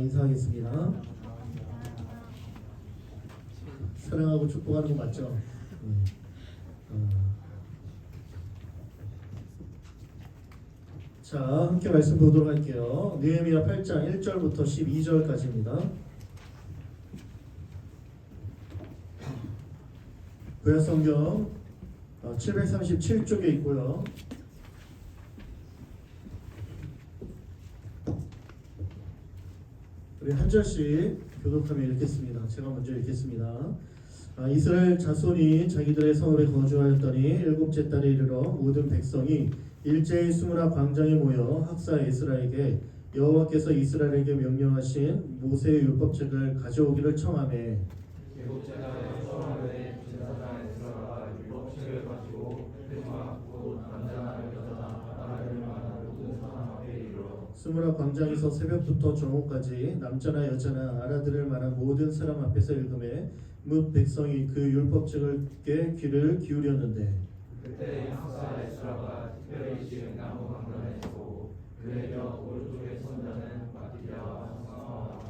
인사하겠습니다. 사랑하고 축복하는 거 맞죠? 자, 함께 말씀 보도록 할게요. 느헤미야 8장 1절부터 12절까지입니다. 구약성경 737쪽에 있고요. 우리 한 절씩 교독하며 읽겠습니다. 제가 먼저 읽겠습니다. 이스라엘 자손이 자기들의 성읍에 거주하였더니 일곱째 달에 이르러 모든 백성이 일제히 수므라 광장에 모여 학사 에스라에게 여호와께서 이스라엘에게 명령하신 모세의 율법책을 가져오기를 청하매 일곱째 달에 청하되 제사장 에스라가 율법책을 가지고 회막 곧 남자나 여자나 알아들 만한 모든 사람 앞에 이르러 수므라 광장에서 새벽부터 정오까지 남자나 여자나 알아들을 만한 모든 사람 앞에서 읽음에 뭇 백성이 그 율법책에 귀를 기울였는데 그때 학사 에스라가 특별히 지은 나무 강단에 서고 그의 벽 오른쪽에 선 자는 마티랴와 상하와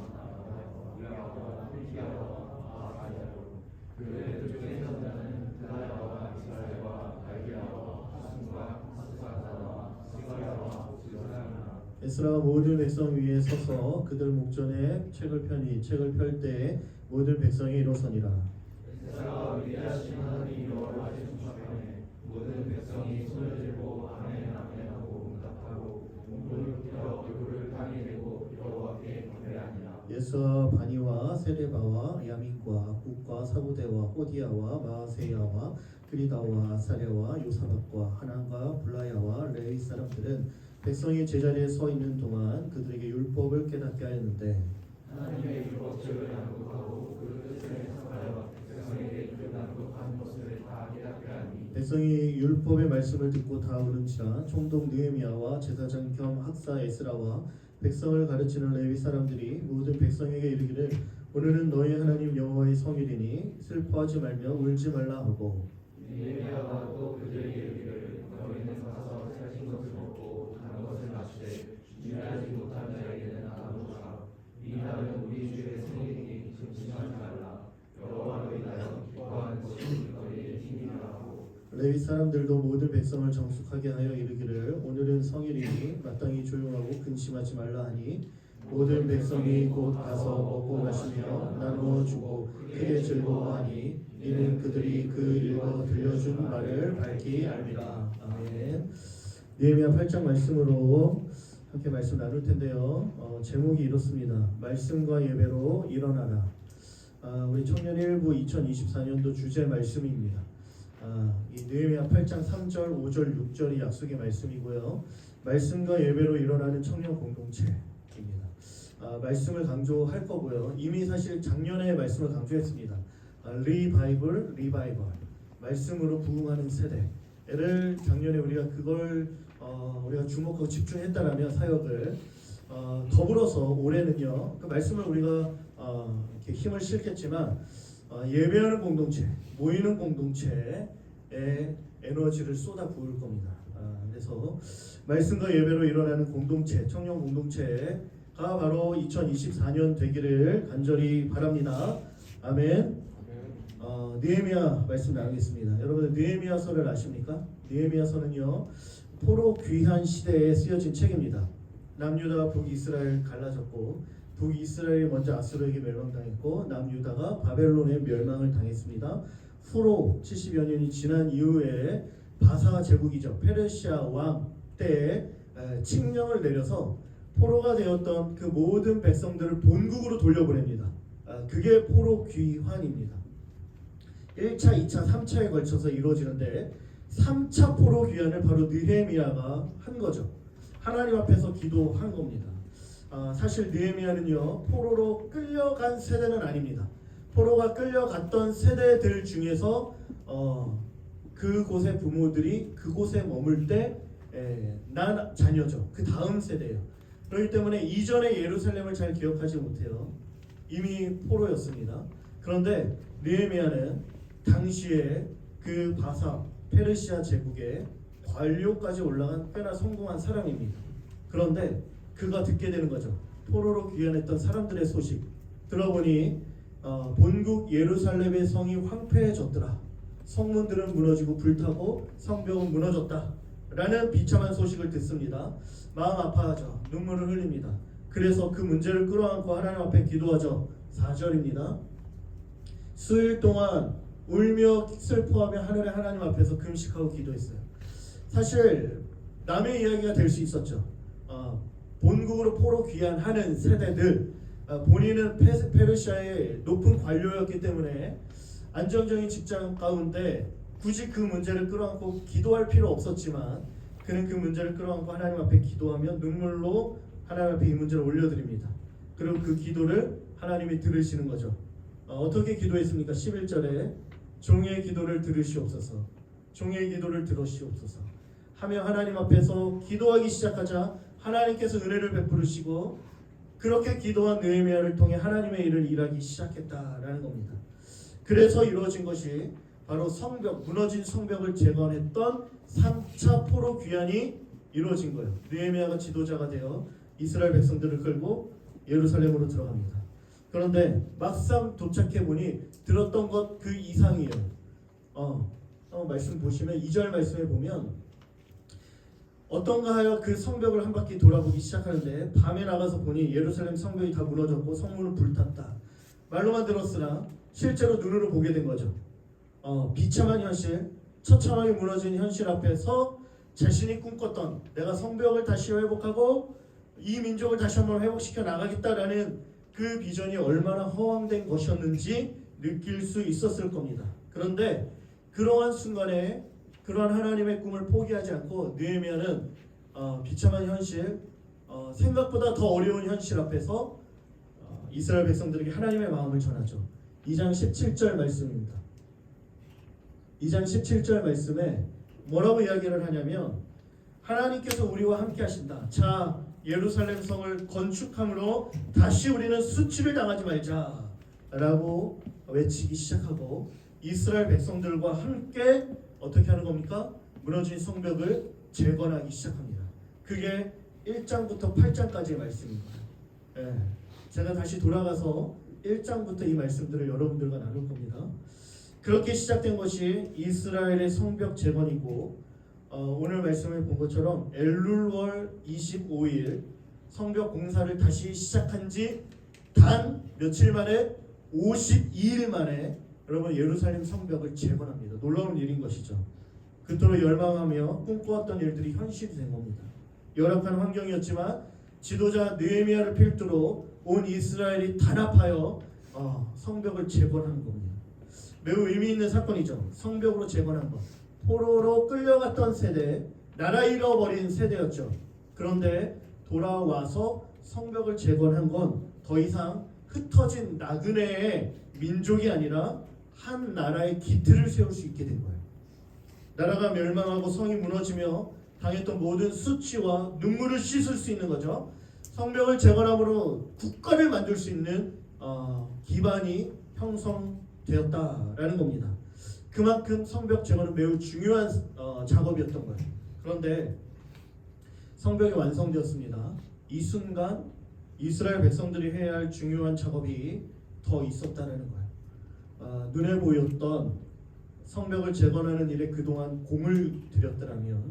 우리아와 힐기야와 아하야로 그의 왼쪽에 선 자는 드라야와 이스라엘과 발기야와 하순과 하스사다와 스가랴와 스가랴나 에스라가 모든 백성 위에 서서 그들 목전에 책을 펴니 책을 펼 때에 모든 백성이 일어서니라. 에스라가 위대하신 하나님 여호와의 충성에 모든 백성이 손을 들고 아멘 아멘 하고 응답하고 몸을 굽혀 얼굴을 땅에 대고 여호와께 경배하니라. 예수와 바니와 세레바와 야민과 국과 사부대와 호디야와 마아세야와 그리다와 아사랴와 요사박과 하난과 블라야와 레위 사람들은 백성이 제자리에 서 있는 동안 그들에게 율법을 깨닫게 하였는데 하나님의 율법책을 낭독하고 그 뜻을 해석하여 백성에게 그 낭독한 것을 다 깨닫게 하니 백성이 율법의 말씀을 듣고 다 오는지라 총독 느헤미야와 제사장 겸 학사 에스라와 백성을 가르치는 레위 사람들이 모든 백성에게 이르기를 오늘은 너희 하나님 여호와의 성일이니 슬퍼하지 말며 울지 말라 하고 느헤미야가 또 그들에게 이르기를 너희는 가서 살신 것을 먹고 단 것을 마시되 준비하지 못한 자에게는 나눠주라. 이 날은 우리 주의 생일이니 짐짓하지 말라. 여호와로 인하여 기뻐하는 것이 너희의 힘이라 하고 레위 사람들도 모든 백성을 정숙하게 하여 이르기를 오늘은 성일이니 마땅히 조용하고 근심하지 말라 하니 모든 백성이 곧 가서 먹고 마시며 나누어 주고 크게 즐거워하니 이는 그들이 그 읽어 들려준 말을 밝히 알미라. 아멘. 느헤미야 8장 말씀으로 함께 말씀 나눌 텐데요. 제목이 이렇습니다. 말씀과 예배로 일어나라. 우리 청년 1부 2024년도 주제 말씀입니다. 이 느헤미야 8장 3절, 5절, 6절이 약속의 말씀이고요. 말씀과 예배로 일어나는 청년 공동체입니다. 말씀을 강조할 거고요. 이미 사실 작년에 말씀을 강조했습니다. 리바이벌, 말씀으로 부흥하는 세대를 작년에 우리가 그걸 우리가 주목하고 집중했다라면 사역을 더불어서 올해는요. 그 말씀을 우리가 이렇게 힘을 실겠지만 예배하는 공동체, 모이는 공동체에 에너지를 쏟아 부을 겁니다. 그래서 말씀과 예배로 일어나는 공동체, 청년 공동체가 바로 2024년 되기를 간절히 바랍니다. 아멘. 느헤미야 말씀 나누겠습니다. 여러분들 느헤미야서를 아십니까? 느헤미야서는요 포로 귀환 시대에 쓰여진 책입니다. 남유다와 북이스라엘 갈라졌고 북이스라엘이 먼저 아수르에게 멸망당했고 남유다가 바벨론에 멸망을 당했습니다. 후로 70여 년이 지난 이후에 바사 제국이죠. 페르시아 왕 때에 칙령을 내려서 포로가 되었던 그 모든 백성들을 본국으로 돌려보냅니다. 그게 포로 귀환입니다. 1차, 2차, 3차에 걸쳐서 이루어지는데 3차 포로 귀환을 바로 느헤미야가 한 거죠. 하나님 앞에서 기도한 겁니다. 사실 느헤미야는요 포로로 끌려간 세대는 아닙니다. 포로가 끌려갔던 세대들 중에서 그곳의 부모들이 그곳에 머물 때 난 자녀죠. 그 다음 세대예요. 그렇기 때문에 이전의 예루살렘을 잘 기억하지 못해요. 이미 포로였습니다. 그런데 느헤미야는 당시에 그 바사 페르시아 제국의 관료까지 올라간 꽤나 성공한 사람입니다. 그런데 그가 듣게 되는 거죠. 포로로 귀환했던 사람들의 소식 들어보니 본국 예루살렘의 성이 황폐해졌더라. 성문들은 무너지고 불타고 성벽은 무너졌다 라는 비참한 소식을 듣습니다. 마음 아파하죠. 눈물을 흘립니다. 그래서 그 문제를 끌어안고 하나님 앞에 기도하죠. 4절입니다. 수일 동안 울며 슬퍼하며 하늘의 하나님 앞에서 금식하고 기도했어요. 사실 남의 이야기가 될 수 있었죠. 본국으로 포로 귀환하는 세대들, 본인은 페르시아의 높은 관료였기 때문에 안정적인 직장 가운데 굳이 그 문제를 끌어안고 기도할 필요 없었지만 그는 그 문제를 끌어안고 하나님 앞에 기도하며 눈물로 하나님 앞에 이 문제를 올려드립니다. 그리고 그 기도를 하나님이 들으시는 거죠. 어떻게 기도했습니까? 11절에 종의 기도를 들으시옵소서, 종의 기도를 들으시옵소서 하며 하나님 앞에서 기도하기 시작하자 하나님께서 은혜를 베푸시고 그렇게 기도한 느헤미야를 통해 하나님의 일을 일하기 시작했다라는 겁니다. 그래서 이루어진 것이 바로 성벽, 무너진 성벽을 재건했던 3차 포로 귀환이 이루어진 거예요. 느헤미야가 지도자가 되어 이스라엘 백성들을 끌고 예루살렘으로 들어갑니다. 그런데 막상 도착해 보니 들었던 것 그 이상이에요. 말씀 보시면 2절 말씀에 보면 어떤가 하여 그 성벽을 한 바퀴 돌아보기 시작하는데 밤에 나가서 보니 예루살렘 성벽이 다 무너졌고 성문은 불탔다. 말로만 들었으나 실제로 눈으로 보게 된 거죠. 비참한 현실, 처참하게 무너진 현실 앞에서 자신이 꿈꿨던 내가 성벽을 다시 회복하고 이 민족을 다시 한번 회복시켜 나가겠다라는 그 비전이 얼마나 허황된 것이었는지 느낄 수 있었을 겁니다. 그런데 그러한 순간에 그러한 하나님의 꿈을 포기하지 않고 느헤미야는 비참한 현실, 생각보다 더 어려운 현실 앞에서 이스라엘 백성들에게 하나님의 마음을 전하죠. 2장 17절 말씀입니다. 2장 17절 말씀에 뭐라고 이야기를 하냐면 하나님께서 우리와 함께 하신다. 자, 예루살렘 성을 건축함으로 다시 우리는 수치를 당하지 말자 라고 외치기 시작하고 이스라엘 백성들과 함께 어떻게 하는 겁니까? 무너진 성벽을 재건하기 시작합니다. 그게 1장부터 8장까지의 말씀입니다. 제가 다시 돌아가서 1장부터 이 말씀들을 여러분들과 나눌 겁니다. 그렇게 시작된 것이 이스라엘의 성벽 재건이고 오늘 말씀을 본 것처럼 엘룰월 25일 성벽 공사를 다시 시작한 지 단 며칠 만에 52일 만에 여러분 예루살렘 성벽을 재건합니다. 놀라운 일인 것이죠. 그토록 열망하며 꿈꿔왔던 일들이 현실이 된 겁니다. 열악한 환경이었지만 지도자 느헤미야를 필두로 온 이스라엘이 단합하여 성벽을 재건한 겁니다. 매우 의미 있는 사건이죠. 성벽으로 재건한 것. 포로로 끌려갔던 세대, 나라 잃어버린 세대였죠. 그런데 돌아와서 성벽을 재건한 건 더 이상 흩어진 나그네의 민족이 아니라 한 나라의 기틀을 세울 수 있게 된 거예요. 나라가 멸망하고 성이 무너지며 당했던 모든 수치와 눈물을 씻을 수 있는 거죠. 성벽을 재건함으로 국가를 만들 수 있는 기반이 형성되었다라는 겁니다. 그만큼 성벽 재건은 매우 중요한 작업이었던 거예요. 그런데 성벽이 완성되었습니다. 이 순간 이스라엘 백성들이 해야 할 중요한 작업이 더 있었다는 거예요. 눈에 보였던 성벽을 재건하는 일에 그동안 공을 들였더라면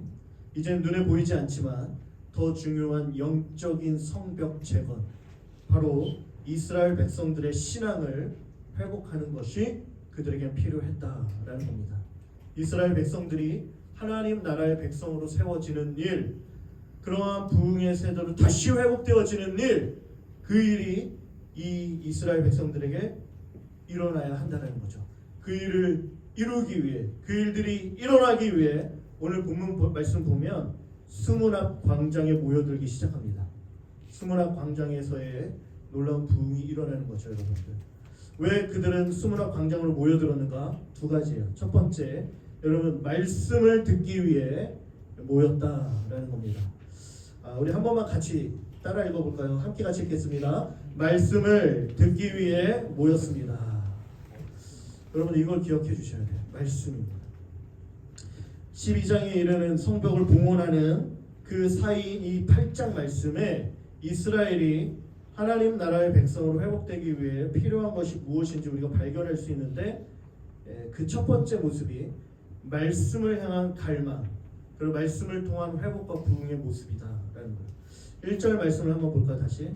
이제 눈에 보이지 않지만 더 중요한 영적인 성벽 재건, 바로 이스라엘 백성들의 신앙을 회복하는 것이 그들에게 필요했다라는 겁니다. 이스라엘 백성들이 하나님 나라의 백성으로 세워지는 일, 그러한 부흥의 세대로 다시 회복되어지는 일, 그 일이 이 이스라엘 백성들에게 일어나야 한다는 거죠. 그 일을 이루기 위해, 그 일들이 일어나기 위해 오늘 본문 말씀 보면 수문앞 광장에 모여들기 시작합니다. 수문앞 광장에서의 놀라운 부흥이 일어나는 거죠, 여러분들. 왜 그들은 수문앞 광장으로 모여들었는가? 두 가지예요. 첫 번째, 여러분 말씀을 듣기 위해 모였다라는 겁니다. 우리 한 번만 같이 따라 읽어볼까요? 함께 같이 읽겠습니다. 말씀을 듣기 위해 모였습니다. 여러분 이걸 기억해 주셔야 돼요. 말씀입니다. 12장에 이르는 성벽을 봉헌하는 그 사이인 이 8장 말씀에 이스라엘이 하나님 나라의 백성으로 회복되기 위해 필요한 것이 무엇인지 우리가 발견할 수 있는데 그 첫 번째 모습이 말씀을 향한 갈망, 그리고 말씀을 통한 회복과 부흥의 모습이다라는 거예요. 1절 말씀을 한번 볼까 다시.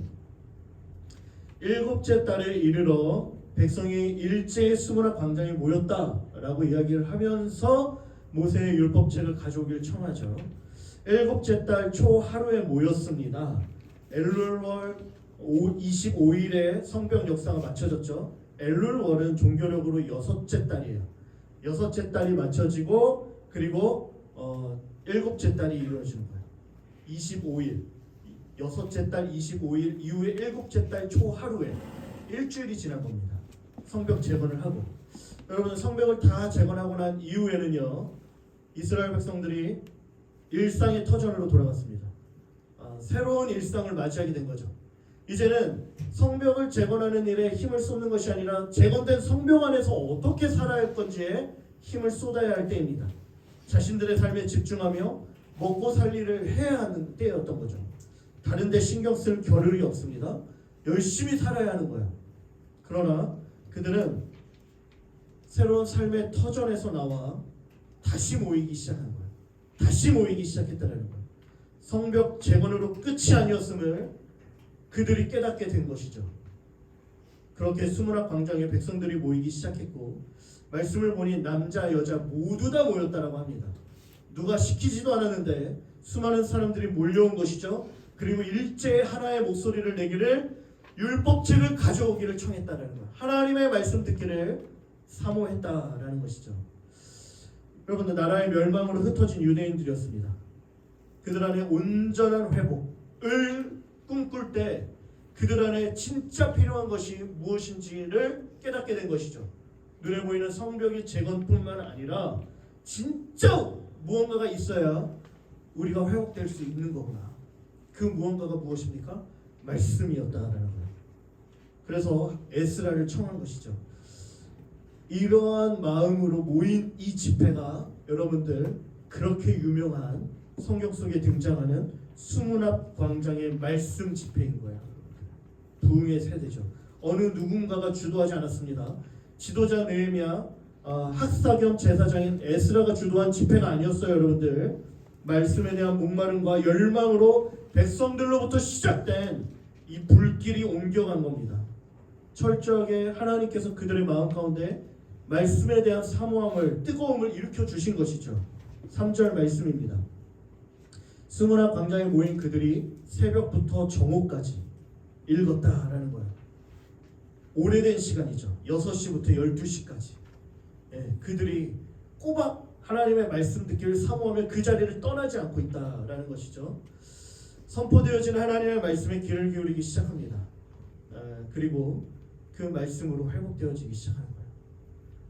일곱째 달에 이르러 백성이 일제히 수문학 광장에 모였다라고 이야기를 하면서 모세의 율법책을 가져오길 청하죠. 일곱째 달 초 하루에 모였습니다. 엘룰월 25일에 성벽 역사가 맞춰졌죠. 엘룰월은 종교력으로 여섯째 달이에요. 여섯째 달이 맞춰지고 그리고 일곱째 달이 이루어지는 거예요. 25일, 여섯째 달 25일 이후에 일곱째 달 초 하루에 일주일이 지난 겁니다. 성벽 재건을 하고, 여러분 성벽을 다 재건하고 난 이후에는요, 이스라엘 백성들이 일상의 터전으로 돌아갔습니다. 새로운 일상을 맞이하게 된 거죠. 이제는 성벽을 재건하는 일에 힘을 쏟는 것이 아니라 재건된 성벽 안에서 어떻게 살아야 할 건지에 힘을 쏟아야 할 때입니다. 자신들의 삶에 집중하며 먹고 살 일을 해야 하는 때였던 거죠. 다른 데 신경 쓸 겨를이 없습니다. 열심히 살아야 하는 거예요. 그러나 그들은 새로운 삶의 터전에서 나와 다시 모이기 시작한 거예요. 다시 모이기 시작했다는 거예요. 성벽 재건으로 끝이 아니었음을 그들이 깨닫게 된 것이죠. 그렇게 수문학 광장에 백성들이 모이기 시작했고, 말씀을 보니 남자 여자 모두 다 모였다라고 합니다. 누가 시키지도 않았는데 수많은 사람들이 몰려온 것이죠. 그리고 일제히 하나의 목소리를 내기를, 율법책을 가져오기를 청했다라는 거예요. 하나님의 말씀 듣기를 사모했다라는 것이죠. 여러분들, 나라의 멸망으로 흩어진 유대인들이었습니다. 그들 안에 온전한 회복을 꿈꿀 때 그들 안에 진짜 필요한 것이 무엇인지를 깨닫게 된 것이죠. 눈에 보이는 성벽의 재건뿐만 아니라 진짜 무언가가 있어야 우리가 회복될 수 있는 거구나. 그 무언가가 무엇입니까? 말씀이었다라는 거예요. 그래서 에스라를 청한 것이죠. 이러한 마음으로 모인 이 집회가 여러분들 그렇게 유명한 성경 속에 등장하는 수문앞 광장의 말씀 집회인 거예요. 부흥의 세대죠. 어느 누군가가 주도하지 않았습니다. 지도자 느헤미야, 학사 겸 제사장인 에스라가 주도한 집회가 아니었어요. 여러분들, 말씀에 대한 목마름과 열망으로 백성들로부터 시작된 이 불길이 옮겨간 겁니다. 철저하게 하나님께서 그들의 마음 가운데 말씀에 대한 사모함을, 뜨거움을 일으켜 주신 것이죠. 3절 말씀입니다. 수문학 광장에 모인 그들이 새벽부터 정오까지 읽었다라는 거예요. 오래된 시간이죠. 6시부터 12시까지. 그들이 꼬박 하나님의 말씀 듣기를 사모하며 그 자리를 떠나지 않고 있다라는 것이죠. 선포되어진 하나님의 말씀에 귀를 기울이기 시작합니다. 그리고 그 말씀으로 회복되어지기 시작하는 거예요.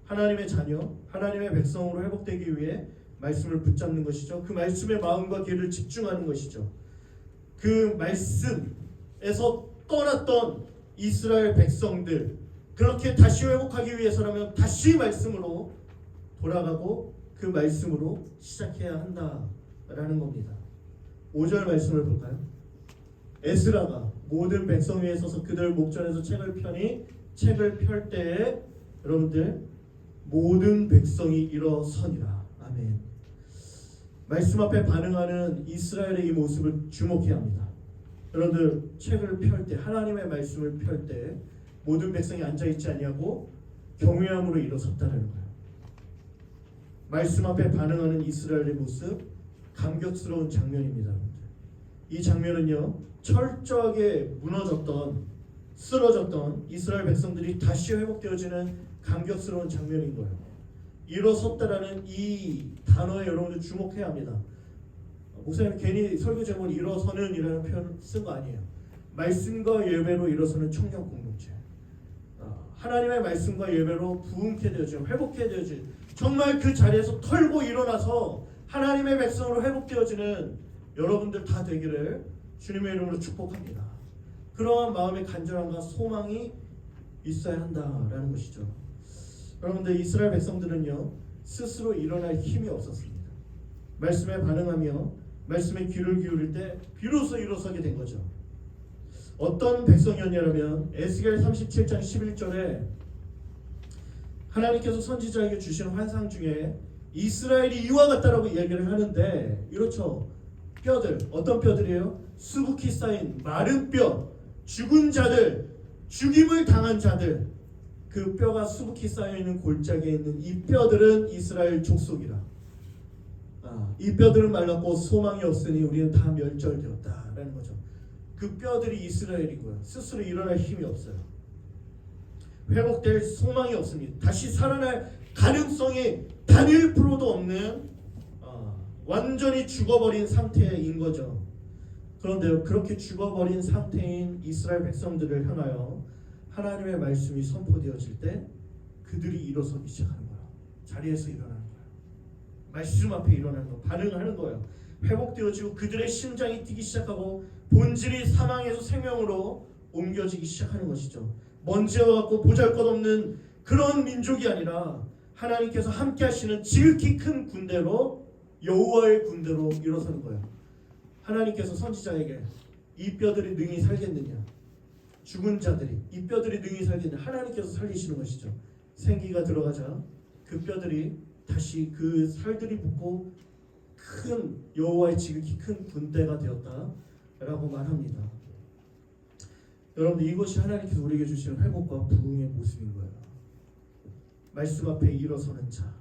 하나님의 자녀, 하나님의 백성으로 회복되기 위해 말씀을 붙잡는 것이죠. 그 말씀의 마음과 귀를 집중하는 것이죠. 그 말씀에서 떠났던 이스라엘 백성들, 그렇게 다시 회복하기 위해서라면 다시 말씀으로 돌아가고 그 말씀으로 시작해야 한다라는 겁니다. 5절 말씀을 볼까요? 에스라가 모든 백성 위에 서서 그들 목전에서 책을 펴니, 책을 펼 때에 여러분들 모든 백성이 일어서니라. 아멘. 말씀 앞에 반응하는 이스라엘의 이 모습을 주목해야 합니다. 여러분들, 책을 펼 때, 하나님의 말씀을 펼 때 모든 백성이 앉아있지 아니하고 경외함으로 일어섰다는 거예요. 말씀 앞에 반응하는 이스라엘의 모습, 감격스러운 장면입니다. 여러분들. 이 장면은요, 철저하게 무너졌던, 쓰러졌던 이스라엘 백성들이 다시 회복되어지는 감격스러운 장면인 거예요. 일어섰다라는 이 단어에 여러분들 주목해야 합니다. 목사님 괜히 설교 제목을 일어서는 이라는 표현을 쓴 거 아니에요. 말씀과 예배로 일어서는 청년 공동체. 하나님의 말씀과 예배로 부흥케 되어진, 회복케 되어진, 정말 그 자리에서 털고 일어나서 하나님의 백성으로 회복되어지는 여러분들 다 되기를 주님의 이름으로 축복합니다. 그러한 마음의 간절함과 소망이 있어야 한다라는 것이죠. 여러분들, 이스라엘 백성들은요, 스스로 일어날 힘이 없었습니다. 말씀에 반응하며 말씀에 귀를 기울일 때 비로소 일어서게 된 거죠. 어떤 백성이었냐면 에스겔 37장 11절에 하나님께서 선지자에게 주신 환상 중에 이스라엘이 이와 같다라고 얘기를 하는데, 이렇죠. 뼈들, 어떤 뼈들이에요? 수북히 쌓인 마른 뼈, 죽은 자들, 죽임을 당한 자들, 그 뼈가 수북히 쌓여있는 골짜기에 있는 이 뼈들은 이스라엘 족속이라. 이 뼈들은 말랐고 소망이 없으니 우리는 다 멸절되었다라는 거죠. 그 뼈들이 이스라엘이고요. 스스로 일어날 힘이 없어요. 회복될 소망이 없습니다. 다시 살아날 가능성이 단 1%도 없는 완전히 죽어버린 상태인 거죠. 그런데 그렇게 죽어버린 상태인 이스라엘 백성들을 향하여 하나님의 말씀이 선포되어질 때 그들이 일어서기 시작하는 거예요. 자리에서 일어나는 거예요. 말씀 앞에 일어나는 거, 반응하는 거예요. 회복되어지고 그들의 심장이 뛰기 시작하고 본질이 사망에서 생명으로 옮겨지기 시작하는 것이죠. 먼지와 같고 보잘것없는 그런 민족이 아니라 하나님께서 함께 하시는 지극히 큰 군대로, 여호와의 군대로 일어서는 거예요. 하나님께서 선지자에게 이 뼈들이 능히 살겠느냐, 죽은 자들이 이 뼈들이 능히 살겠느냐, 하나님께서 살리시는 것이죠. 생기가 들어가자 그 뼈들이 다시 그 살들이 붙고 큰 여호와의 지극히 큰 군대가 되었다라고 말합니다. 여러분들, 이것이 하나님께서 우리에게 주시는 회복과 부흥의 모습인 거예요. 말씀 앞에 일어서는 자,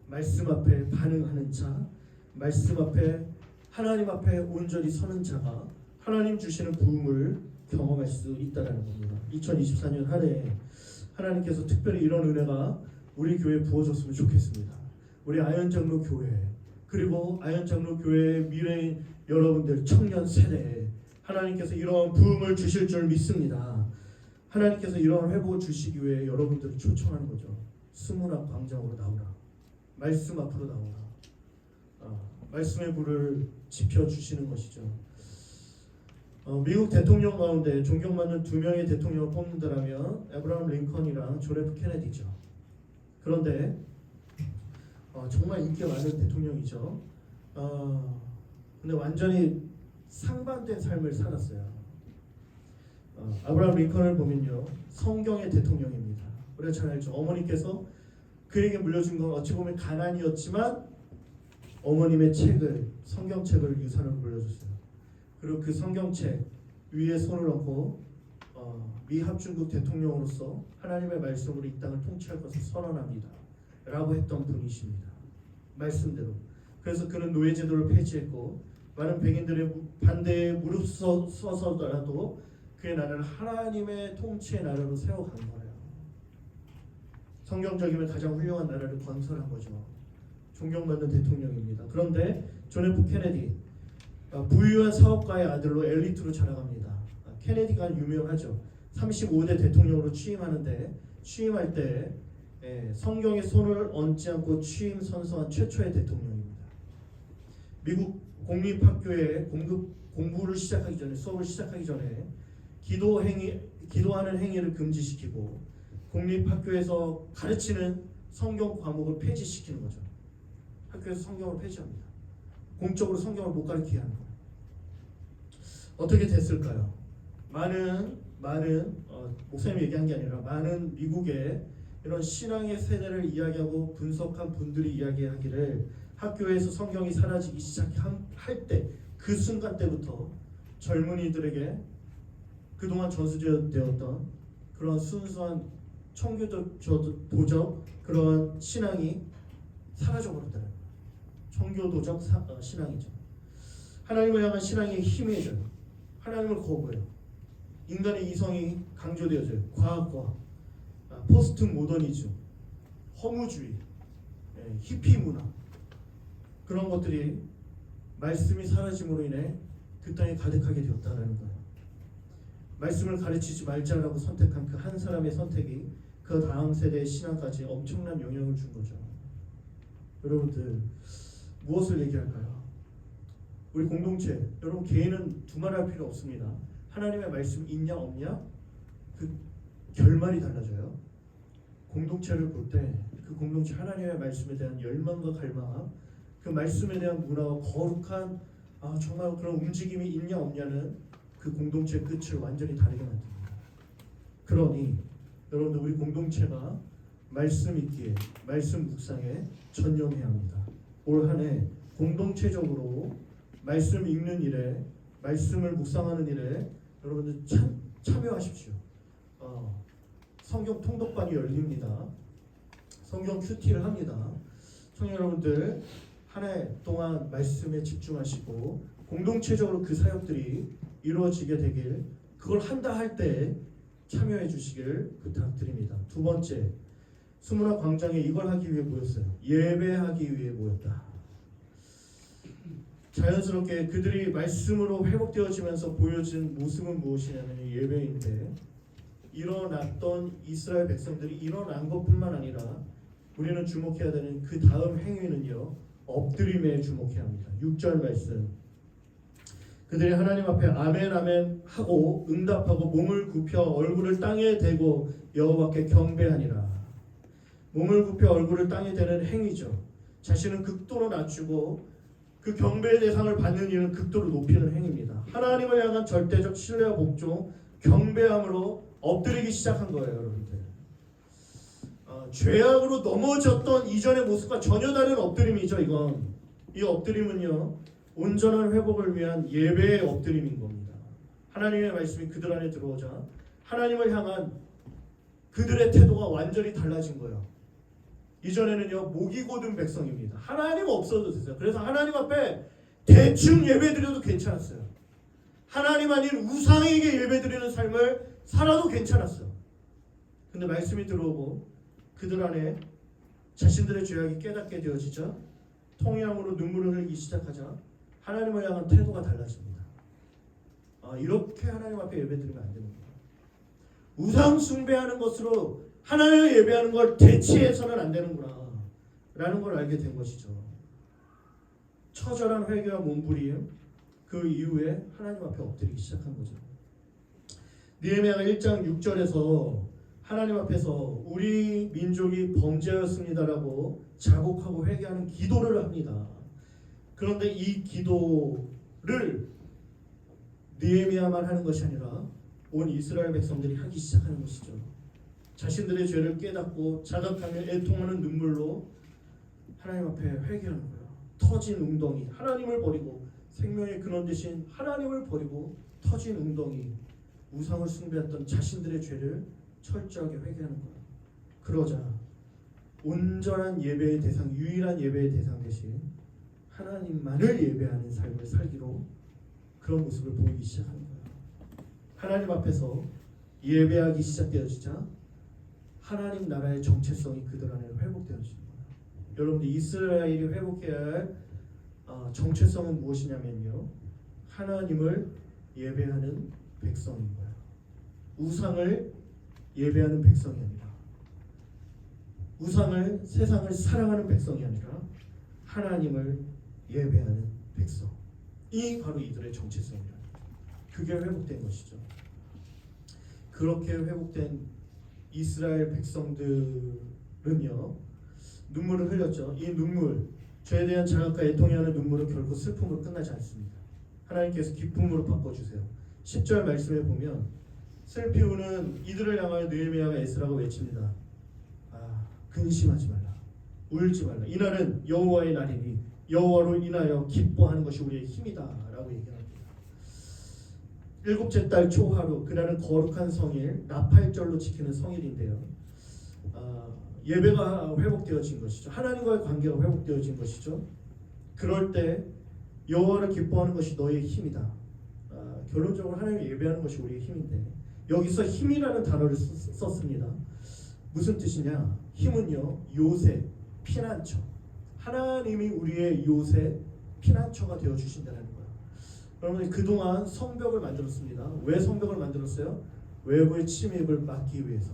말씀 앞에 반응하는 자, 말씀 앞에 하나님 앞에 온전히 서는 자가 하나님 주시는 부흥을 경험할 수 있다는 겁니다. 2024년 한 해 하나님께서 특별히 이런 은혜가 우리 교회에 부어졌으면 좋겠습니다. 우리 아현장로 교회, 그리고 아현장로 교회의 미래인 여러분들, 청년 세대에 하나님께서 이러한 부흥을 주실 줄 믿습니다. 하나님께서 이러한 회복을 주시기 위해 여러분들을 초청하는 거죠. 수문학 광장으로 나오라. 말씀 앞으로 나오라. 말씀의 불을 지펴주시는 것이죠. 미국 대통령 가운데 존경받는 두 명의 대통령을 뽑는다라면 에브라함 링컨이랑 존 F 케네디죠. 그런데 정말 인기가 많은 대통령이죠. 근데 완전히 상반된 삶을 살았어요. 아브라함 링컨을 보면요, 성경의 대통령입니다. 우리가 잘 알죠. 어머니께서 그에게 물려준 건 어찌 보면 가난이었지만 어머님의 책을, 성경책을 유산으로 물려줬어요. 그리고 그 성경책 위에 손을 얹고 미 합중국 대통령으로서 하나님의 말씀으로 이 땅을 통치할 것을 선언합니다 라고 했던 분이십니다. 말씀대로. 그래서 그는 노예제도를 폐지했고 많은 백인들의 반대에 무릎 서서더라도 그의 나라를 하나님의 통치의 나라로 세워간 거예요. 성경적이면 가장 훌륭한 나라를 건설한 거죠. 존경받는 대통령입니다. 그런데 존 F 케네디, 부유한 사업가의 아들로 엘리트로 자라갑니다. 케네디가 유명하죠. 35대 대통령으로 취임하는데, 취임할 때 성경에 손을 얹지 않고 취임 선서한 최초의 대통령입니다. 미국 공립학교에 공부를 시작하기 전에, 수업을 시작하기 전에 기도하는 행위를 금지시키고 공립학교에서 가르치는 성경 과목을 폐지시키는 거죠. 학교에서 성경을 폐지합니다. 공적으로 성경을 못 가르치게 하는 거예요. 어떻게 됐을까요? 많은 목사님이 얘기한 게 아니라 많은 미국의 이런 신앙의 세대를 이야기하고 분석한 분들이 이야기하기를, 학교에서 성경이 사라지기 시작할 때, 그 순간 때부터 젊은이들에게 그동안 전수되었던 그런 순수한 청교도적 그런 신앙이 사라져버렸다는 거예요. 청교도적 신앙이죠. 하나님을 향한 신앙의 희미해져요. 하나님을 거부해요. 인간의 이성이 강조되어져요. 과학과 포스트 모더니즘, 허무주의, 히피 문화, 그런 것들이 말씀이 사라짐으로 인해 그 땅에 가득하게 되었다는 거예요. 말씀을 가르치지 말자라고 선택한 그 한 사람의 선택이 그 다음 세대의 신앙까지 엄청난 영향을 준 거죠. 여러분들, 무엇을 얘기할까요? 우리 공동체, 여러분 개인은 두말할 필요 없습니다. 하나님의 말씀 있냐 없냐, 그 결말이 달라져요. 공동체를 볼 때 그 공동체 하나님의 말씀에 대한 열망과 갈망, 그 말씀에 대한 문화와 거룩한 정말 그런 움직임이 있냐 없냐는 그 공동체의 끝을 완전히 다르게 만듭니다. 그러니 여러분들 우리 공동체가 말씀 읽기에, 말씀 묵상에 전념해야 합니다. 올 한 해 공동체적으로 말씀 읽는 일에, 말씀을 묵상하는 일에 여러분들 참여하십시오. 성경 통독반이 열립니다. 성경 큐티를 합니다. 청년 여러분들 한 해 동안 말씀에 집중하시고 공동체적으로 그 사역들이 이루어지게 되길, 그걸 한다 할 때 참여해 주시길 부탁드립니다. 두 번째, 수문화 광장에 이걸 하기 위해 모였어요. 예배하기 위해 모였다. 자연스럽게 그들이 말씀으로 회복되어지면서 보여진 모습은 무엇이냐면 예배인데, 일어났던 이스라엘 백성들이 일어난 것뿐만 아니라 우리는 주목해야 되는 그 다음 행위는요, 엎드림에 주목해야 합니다. 6절 말씀, 그들이 하나님 앞에 아멘 아멘 하고 응답하고 몸을 굽혀 얼굴을 땅에 대고 여호와께 경배하니라. 몸을 굽혀 얼굴을 땅에 대는 행위죠. 자신은 극도로 낮추고 그 경배의 대상을 받는 이는 극도로 높이는 행위입니다. 하나님을 향한 절대적 신뢰와 복종, 경배함으로 엎드리기 시작한 거예요, 여러분들. 죄악으로 넘어졌던 이전의 모습과 전혀 다른 엎드림이죠. 이건, 이 엎드림은요, 온전한 회복을 위한 예배의 엎드림인 겁니다. 하나님의 말씀이 그들 안에 들어오자 하나님을 향한 그들의 태도가 완전히 달라진 거예요. 이전에는요, 목이 고든 백성입니다. 하나님 없어도 됐어요. 그래서 하나님 앞에 대충 예배드려도 괜찮았어요. 하나님 아닌 우상에게 예배드리는 삶을 살아도 괜찮았어요. 근데 말씀이 들어오고 그들 안에 자신들의 죄악이 깨닫게 되어지자, 통회함으로 눈물을 흘리기 시작하자 하나님을 향한 태도가 달라집니다. 이렇게 하나님 앞에 예배드리면 안 됩니다. 우상 숭배하는 것으로 하나님을 예배하는 걸 대치해서는 안 되는구나 라는 걸 알게 된 것이죠. 처절한 회개와 몸부림, 그 이후에 하나님 앞에 엎드리기 시작한 거죠. 느헤미야가 1장 6절에서 하나님 앞에서 우리 민족이 범죄하였습니다라고 자복하고 회개하는 기도를 합니다. 그런데 이 기도를 느헤미야만 하는 것이 아니라 온 이스라엘 백성들이 하기 시작하는 것이죠. 자신들의 죄를 깨닫고 자각하며 애통하는 눈물로 하나님 앞에 회개하는 거예요. 터진 웅덩이, 하나님을 버리고 생명의 근원 되신 하나님을 버리고 터진 웅덩이, 우상을 숭배했던 자신들의 죄를 철저하게 회개하는 거예요. 그러자 온전한 예배의 대상, 유일한 예배의 대상 대신 하나님만을 예배하는 삶을 살기로 그런 모습을 보이기 시작하는 거예요. 하나님 앞에서 예배하기 시작되어지자 하나님 나라의 정체성이 그들 안에 회복되어지는 거예요. 여러분들, 이스라엘이 회복해야 할 정체성은 무엇이냐면요, 하나님을 예배하는 백성인 거예요. 우상을 예배하는 백성이 아니라, 우상을, 세상을 사랑하는 백성이 아니라 하나님을 예배하는 백성. 이 바로 이들의 정체성이에요. 그게 회복된 것이죠. 그렇게 회복된 이스라엘 백성들은요, 눈물을 흘렸죠. 이 눈물, 죄에 대한 자각과 애통이 하는 눈물은 결코 슬픔으로 끝나지 않습니다. 하나님께서 기쁨으로 바꿔주세요. 10절 말씀에 보면 슬피 우는 이들을 향하여 느헤미야가 에스라고 외칩니다. 근심하지 말라, 울지 말라. 이날은 여호와의 날이니 여호와로 인하여 기뻐하는 것이 우리의 힘이다 라고 얘기합니다. 일곱째 달 초하루, 그날은 거룩한 성일, 나팔절로 지키는 성일인데요, 예배가 회복되어진 것이죠. 하나님과의 관계가 회복되어진 것이죠. 그럴 때 여호와를 기뻐하는 것이 너의 힘이다. 결론적으로 하나님을 예배하는 것이 우리의 힘인데, 여기서 힘이라는 단어를 썼습니다. 무슨 뜻이냐? 힘은요, 요새, 피난처. 하나님이 우리의 요새, 피난처가 되어 주신다는 거예요. 여러분, 그동안 성벽을 만들었습니다. 왜 성벽을 만들었어요? 외부의 침입을 막기 위해서,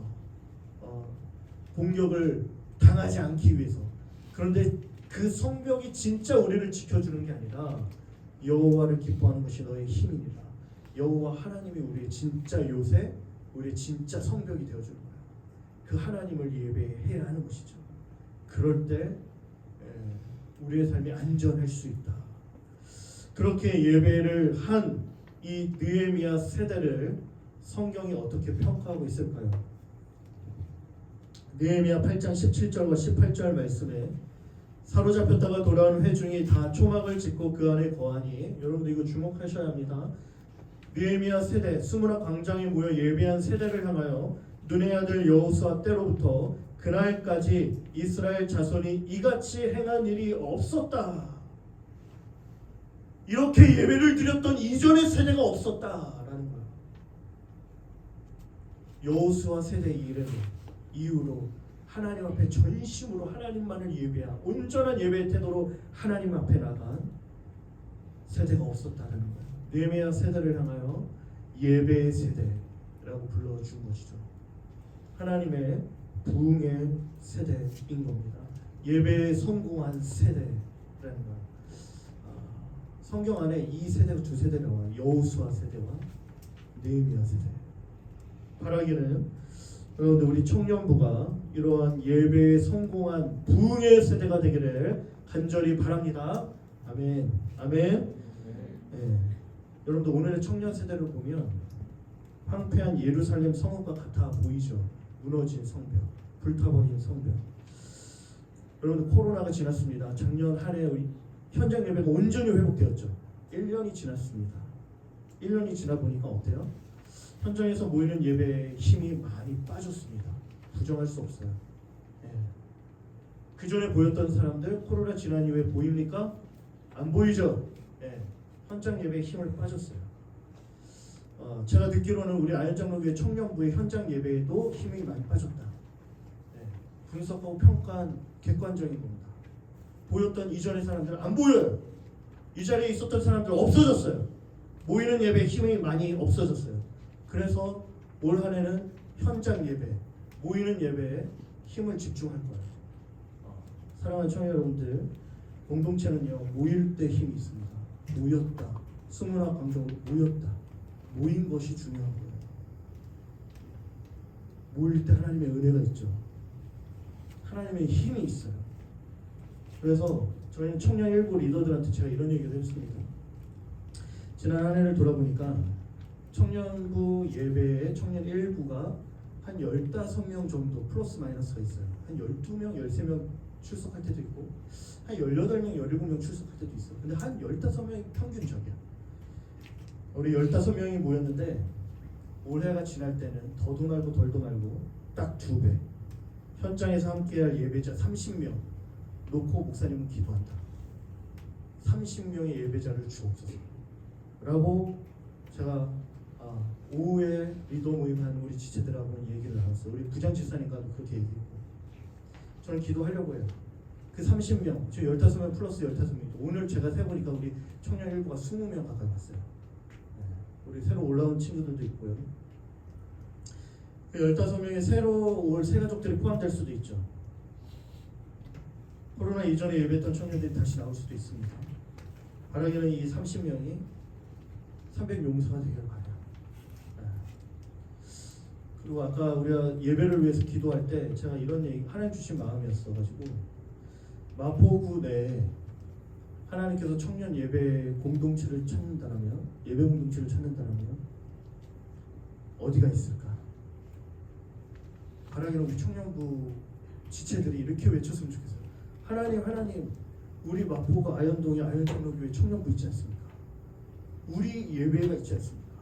공격을 당하지 않기 위해서. 그런데 그 성벽이 진짜 우리를 지켜주는 게 아니라 여호와를 기뻐하는 것이 너의 힘입니다. 여호와 하나님이 우리의 진짜 요새, 우리의 진짜 성벽이 되어주는 거예요. 그 하나님을 예배해야 하는 것이죠. 그럴 때 우리의 삶이 안전할 수 있다. 그렇게 예배를 한 이 느헤미야 세대를 성경이 어떻게 평가하고 있을까요? 느헤미야 8장 17절과 18절 말씀에 사로잡혔다가 돌아온 회중이 다 초막을 짓고 그 안에 거하니, 여러분들 이거 주목하셔야 합니다. 느헤미야 세대, 수문학 광장에 모여 예배한 세대를 향하여 눈의 아들 여호수아 때로부터 그날까지 이스라엘 자손이 이같이 행한 일이 없었다. 이렇게 예배를 드렸던 이전의 세대가 없었다라는 거야. 여호수아 세대의 이후로 하나님 앞에 전심으로 하나님만을 예배한 온전한 예배의 태도로 하나님 앞에 나간 세대가 없었다는 거예요. 느헤미야 세대를 향하여 예배의 세대라고 불러준 것이죠. 하나님의 부흥의 세대인 겁니다. 예배에 성공한 세대라는 거예요. 성경 안에 이 세대가 두 세대 나와요. 여호수아 세대와 느헤미야 세대. 바라기는 여러분들 우리 청년부가 이러한 예배에 성공한 부흥의 세대가 되기를 간절히 바랍니다. 아멘. 아멘. 네. 여러분들 오늘의 청년 세대를 보면 황폐한 예루살렘 성읍과 같아 보이죠. 무너진 성벽, 불타버린 성벽. 여러분들 코로나가 지났습니다. 작년 한 해 우리 현장 예배가 온전히 회복되었죠. 1년이 지났습니다. 1년이 지나 보니까 어때요? 현장에서 모이는 예배의 힘이 많이 빠졌습니다. 부정할 수 없어요. 예. 그 전에 보였던 사람들 코로나 지난 이후에 보입니까? 안 보이죠? 예. 현장 예배의 힘을 빠졌어요. 제가 듣기로는 우리 아현장로교회 청년부의 현장 예배에도 힘이 많이 빠졌다. 예. 분석하고 평가한 객관적인 겁니다. 보였던 이전의 사람들 안 보여요. 이 자리에 있었던 사람들 없어졌어요. 모이는 예배의 힘이 많이 없어졌어요. 그래서 올 한 해는 현장 예배, 모이는 예배에 힘을 집중할 거예요. 사랑하는 청년 여러분들, 공동체는요 모일 때 힘이 있습니다. 모였다, 수문화 감정으로 모였다, 모인 것이 중요한 거예요. 모일 때 하나님의 은혜가 있죠. 하나님의 힘이 있어요. 그래서 저희는 청년 일부 리더들한테 제가 이런 얘기를 했습니다. 지난 한 해를 돌아보니까 청년부 예배에 청년 일부가 한 15명 정도 플러스 마이너스가 있어요. 한 12명, 13명 출석할 때도 있고 한 18명, 17명 출석할 때도 있어요. 근데 한 15명이 평균적이야. 우리 15명이 모였는데 올해가 지날 때는 더도 말고 덜도 말고 딱 2배. 현장에서 함께할 예배자 30명 놓고 목사님은 기도한다. 30명의 예배자를 주옵소서 라고 제가 오후에 리더 모임하는 우리 지체들하고 얘기를 나눴어요. 우리 부장지사님과도 그렇게 얘기했고 저는 기도하려고 해요. 그 30명, 저 15명 플러스 15명이죠. 오늘 제가 세보니까 우리 청년 일부가 20명 가까이 왔어요. 우리 새로 올라온 친구들도 있고요. 그 15명의 새로 올 새 가족들이 포함될 수도 있죠. 코로나 이전에 예배했던 청년들이 다시 나올 수도 있습니다. 바라기는 이 30명이 300용사가 되기를 바라요. 그리고 아까 우리가 예배를 위해서 기도할 때 제가 이런 얘기, 하나님 주신 마음이었어가지고 마포구 내에 하나님께서 청년 예배 공동체를 찾는다면, 예배 공동체를 찾는다면 어디가 있을까? 바라기는 우리 청년부 지체들이 이렇게 외쳤으면 좋겠어요. 하나님, 하나님, 우리 마포구 아현동에 아현장로교회 청년부 있지 않습니까? 우리 예배가 있지 않습니까?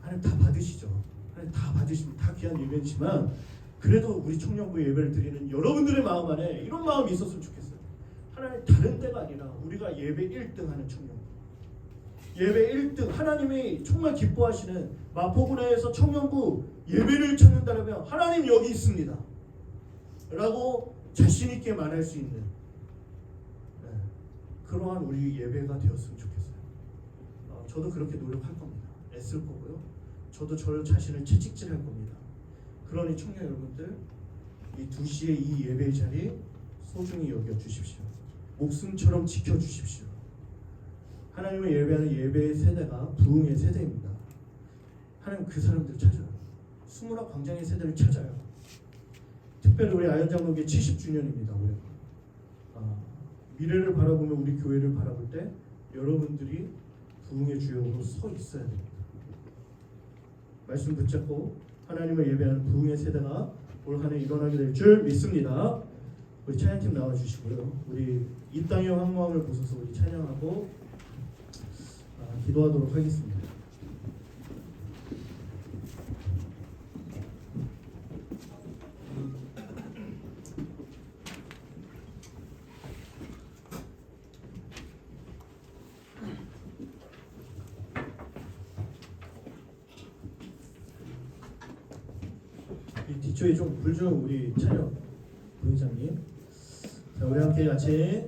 하나님 다 받으시죠. 하나님 다 받으십니다. 다 귀한 예배지만 그래도 우리 청년부 예배를 드리는 여러분들의 마음 안에 이런 마음이 있었으면 좋겠어요. 하나님 다른 데가 아니라 우리가 예배 1등 하는 청년부, 예배 1등, 하나님이 정말 기뻐하시는 마포구 내에서 청년부 예배를 찾는다면 하나님 여기 있습니다 라고 자신 있게 말할 수 있는 그러한 우리 예배가 되었으면 좋겠어요. 저도 그렇게 노력할 겁니다. 애쓸 거고요. 저도 저 자신을 채찍질할 겁니다. 그러니 청년 여러분들, 이 2시에 이 예배의 자리 소중히 여겨주십시오. 목숨처럼 지켜주십시오. 하나님을 예배하는 예배의 세대가 부흥의 세대입니다. 하나님 그 사람들을 찾아요. 수문학 광장의 세대를 찾아요. 특별히 우리 아현장로교회 70주년입니다. 올해. 미래를 바라보며 우리 교회를 바라볼 때 여러분들이 부흥의 주역으로 서 있어야 됩니다. 말씀 붙잡고 하나님을 예배하는 부흥의 세대가 올 한 해 일어나게 될 줄 믿습니다. 우리 찬양팀 나와주시고요. 우리 이 땅의 황무함을 보셔서 우리 찬양하고 기도하도록 하겠습니다. 이 뒤쪽에 좀 불 좀 우리 찬양 부회장님. 자, 우리 함께 같이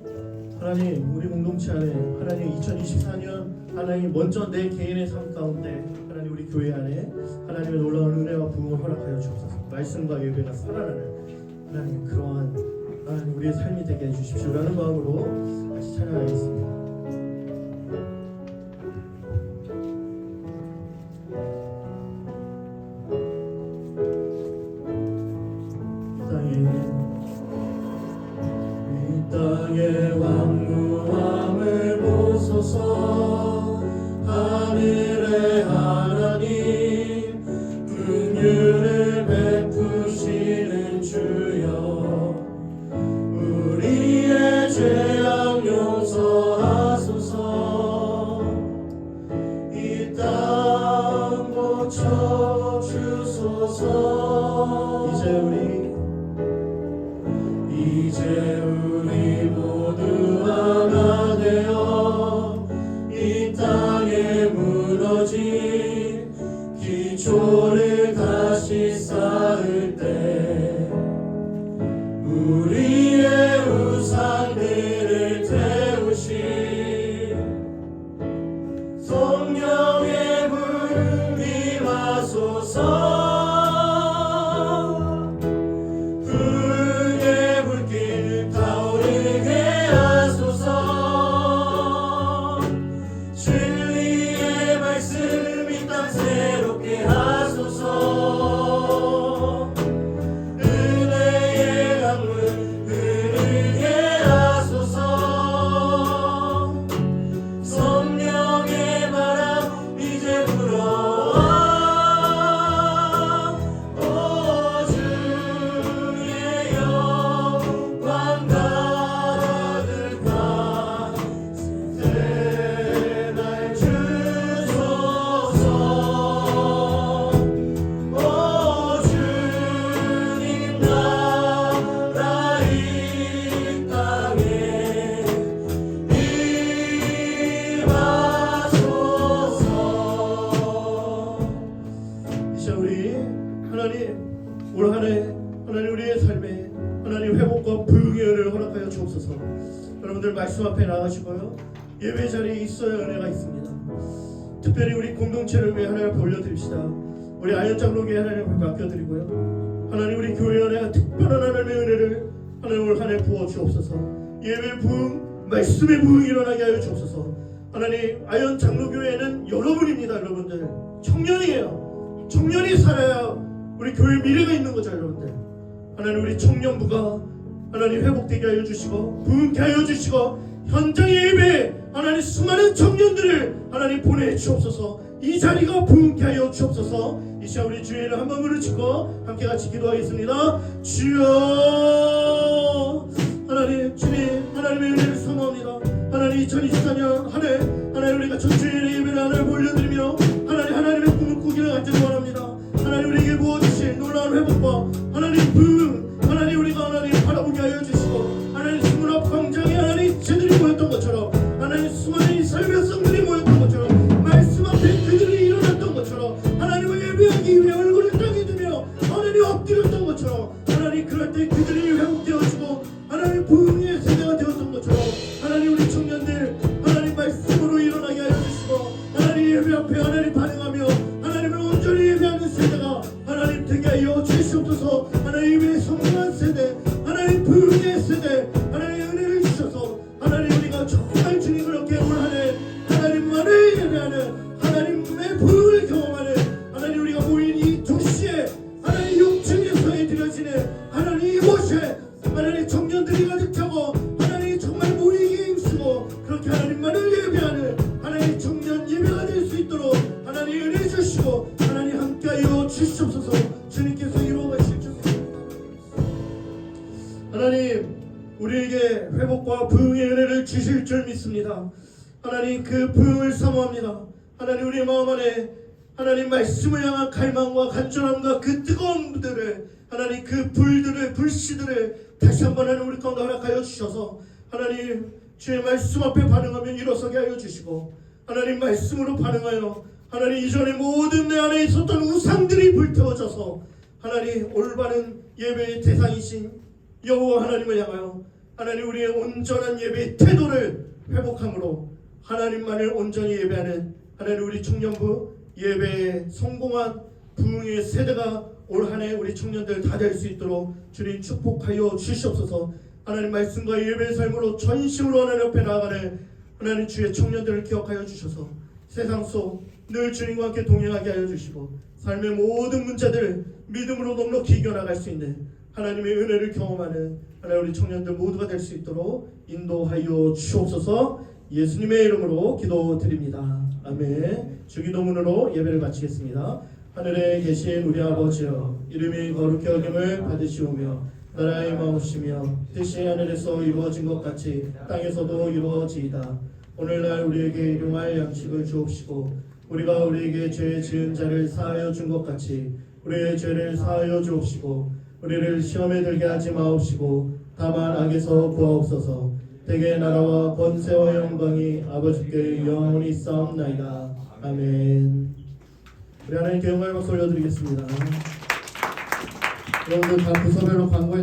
하나님 우리 공동체 안에 하나님 2024년 하나님 먼저 내 개인의 삶 가운데 하나님 우리 교회 안에 하나님의 놀라운 은혜와 부흥을 허락하여 주옵소서. 말씀과 예배가 살아나는 하나님 그러한 하나님 우리의 삶이 되게 해주십시오라는 마음으로 다시 찬양하겠습니다. 땅의 왕무함을 보소서. 하늘의 하나님 긍휼을 베푸시는 주여, 우리의 죄악 용서하소서. 이 땅 고쳐 주소서. 이제 우리 모두 하나 되어 이 땅에 무너진 기초를 다시 쌓을 때 우리의 우상들을 태우신 성령의 불 임하소서. 올 한 해 하나님 우리의 삶에 하나님 회복과 부흥의 은혜를 허락하여 주옵소서. 여러분들 말씀 앞에 나가시고요, 예배 자리에 있어야 은혜가 있습니다. 특별히 우리 공동체를 위해 하나님 앞에 올려드립시다. 우리 아연장로교회 하나님 앞에 맡겨드리고요, 하나님 우리 교회 안에 특별한 하나님의 은혜를 하나님 올 한 해 부어 주옵소서. 예배 부흥, 말씀의 부흥이 일어나게 하여 주옵소서. 하나님 아연장로교회는 여러분입니다. 여러분들 청년이에요. 청년이 살아야 우리 교회 미래가 있는 거죠. 여러분들 하나님 우리 청년부가 하나님 회복되게 하여 주시고 부흥케 하여 주시고 현장의 예배에 하나님 수많은 청년들을 하나님 보내주옵소서. 이 자리가 부흥케 하여 주옵소서. 이 시간 우리 주의 이름 한 번으로 짓고 함께 같이 기도하겠습니다. 주여 하나님, 주님 하나님의 은혜를 사모합니다. 하나님 2024년 한 해 하나님 우리가 전주일의 예배를 하나님 올려드리며 하나님의 꿈을 꾸기를 간절히 원합니다. 하나님 우리에게 부어주신 놀라운 회복과 하나님 부흥, 하나님 우리가 하나님 바라보게 하여 주시고 하나님 수문 앞 광장에 하나님 제들이 모였던 것처럼 하나님 수많은 이스라엘 백성들이 모였던 것처럼 말씀 앞에 그들이 일어났던 것처럼 하나님을 예배하기 위해 얼굴을 땅에 두며 하나님 엎드렸던 것처럼 하나님 그럴 때 그들이 회복되어지고 하나님 부흥의 세대가 되었던 것처럼 하나님 우리 청년들 하나님 말씀으로 일어나게 하여 주시고 하나님 예배 앞에 하나님 반응하며 하나님을 온전히 예배하는 세대가 하나님 되게 하여 주시옵소서. 하나님의 성공한 세대, 하나님 부흥의 세대, 하나님의 은혜를 주셔서 하나님 우리가 정말 주님을 얻게 올 한 해 하나님만을 예배하는 하나님의 부흥을 경험하는 하나님 우리가 모인 이 도시에 하나님 용층에서에 드려지는 하나님 이곳에 하나님 청년들이 가득 차고 하나님 정말 모이기에 힘쓰고 그렇게 하나님만을 예배하는 하나님 청년 우리에게 회복과 부흥의 은혜를 주실 줄 믿습니다. 하나님 그 부흥을 사모합니다. 하나님 우리의 마음 안에 하나님 말씀을 향한 갈망과 간절함과 그 뜨거운 무들을 하나님 그 불들을 불씨들을 다시 한번 하나님 우리 가운데 허락하여 주셔서 하나님 주의 말씀 앞에 반응하면 일어서게 하여 주시고 하나님 말씀으로 반응하여 하나님 이전에 모든 내 안에 있었던 우상들이 불태워져서 하나님 올바른 예배의 대상이신 여호와 하나님을 향하여 하나님 우리의 온전한 예배의 태도를 회복함으로 하나님만을 온전히 예배하는 하나님 우리 청년부 예배에 성공한 부흥의 세대가 올 한해 우리 청년들 다 될 수 있도록 주님 축복하여 주시옵소서. 하나님 말씀과 예배의 삶으로 전심으로 하나님 옆에 나아가는 하나님 주의 청년들을 기억하여 주셔서 세상 속 늘 주님과 함께 동행하게 하여 주시고 삶의 모든 문제들을 믿음으로 넉넉히 이겨나갈 수 있는 하나님의 은혜를 경험하는 하나님 우리 청년들 모두가 될 수 있도록 인도하여 주옵소서. 예수님의 이름으로 기도드립니다. 아멘. 주기도문으로 예배를 마치겠습니다. 하늘에 계신 우리 아버지여, 이름이 거룩히 여김을 받으시오며 나라의 마옵시며 뜻이 하늘에서 이루어진 것 같이 땅에서도 이루어지이다. 오늘날 우리에게 일용할 양식을 주옵시고 우리가 우리에게 죄 지은 자를 사하여 준 것 같이 우리의 죄를 사하여 주옵시고 우리를 시험에 들게 하지 마옵시고 다만 악에서 구하옵소서. 대개 나라와 권세와 영광이 아버지께 영원히 싸움나이다. 아멘. 우리 하나님께 영광을 박수 올려드리겠습니다. 여러분들 각 부서별로 광고에